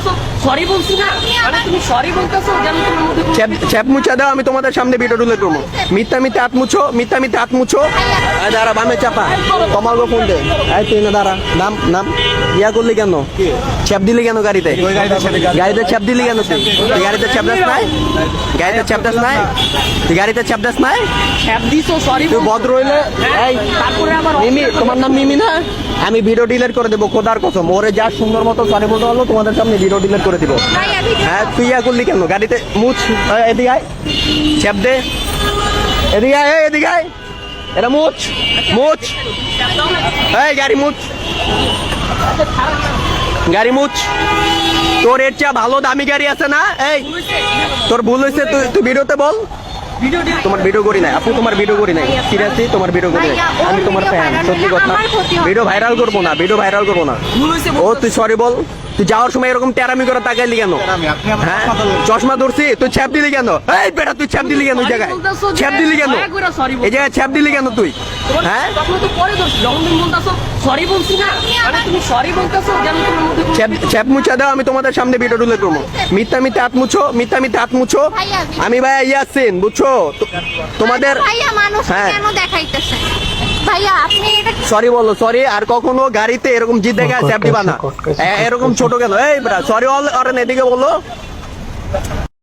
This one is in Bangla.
বলতাছো সরি বলছি না মানে তুমি সরি বলতাছো যে আমি তোমার মধ্যে চ্যাপ মুছা দাও, আমি তোমাদের সামনে ভিডিও তুলে করবো। মিথ্যা মিথ্যা হাত মুছো, মিথ্যা মিথ্যা হাত মুছো। দাঁড়া বামে চাপা, কমাল গো ফোন দে। এই তুই না দাঁড়া, নাম নাম। ইয়া করলি কেন? চ্যাপ দিলি কেন গাড়িতে? গাড়িতে চ্যাপ দিলি কেন তুই? তুই গাড়িতে চ্যাপ দাস নাই? গাড়িতে চ্যাপ দাস নাই? তুই গাড়িতে চ্যাপ দাস নাই? হ্যাপ দিছো সরি তুই ভদ্র হইলে এই তারপরে আবার মিমি, তোমার নাম মিমি না? আমি ভিডিও ডিলিট করে দেবো খোদার কসম। ওরে যা সুন্দর মতো সরি বলতে পারলো তোমাদের সামনে ভিডিও ডিলিট করে দিব। হ্যাঁ তুই ইয়া করলি কেন গাড়িতে? মুছ, এদিকে আয়, চ্যাপ দে, এদিকে আয়, এদিকে আয়, এটা মুছ মুছ, এই গাড়ি মুছ, গাড়ি মুছ। তোর এর চেয়ে ভালো দামি গাড়ি আছে না? এই তোর ভুল হয়েছে, তুই ভিডিওতে বল। ভিডিও তোমার ভিডিও করি নাই আপু, তোমার ভিডিও করি নাই, সিরিয়াসলি তোমার ভিডিও করি নাই। আমি তোমার ফ্যান, সত্যি কথা। ভিডিও ভাইরাল করবো না, ভিডিও ভাইরাল করবো না। ও তুই সরি বল। তুই যাওয়ার সময় এরকম টেরামি করে তাকাইলি কেন? হ্যাঁ চশমা ধরছি, তুই ছ্যাপ দিলি কেন? এই বেটা তুই ছ্যাপ দিলি কেন ওই জায়গায়? ছ্যাপ দিলি কেন এই জায়গায়? ছ্যাপ দিলি কেন তুই? হ্যাঁ সরি বলছি না মানে তুমি সরি বলতাছো যে আমি তোমার মধ্যে চ্যাপ মুছা দাও, আমি তোমাদের সামনে ভিডিও তুলে করবো। মিথ্যা মিথ্যা হাত মুছো, মিথ্যা মিথ্যা হাত মুছো। আমি ভাইয়া ইয়াসিন, বুঝছো তোমাদের? ভাইয়া মানুষ হ্যাঁ। কেন দেখাইতেছে? ভাইয়া আপনি এটা সরি বলো, সরি। আর কখনো গাড়িতে এরকম জিদ দেখা চ্যাপ দিবা না। এরকম ছোট কেন? এই বেটা সরি অল, এদিকে বলো।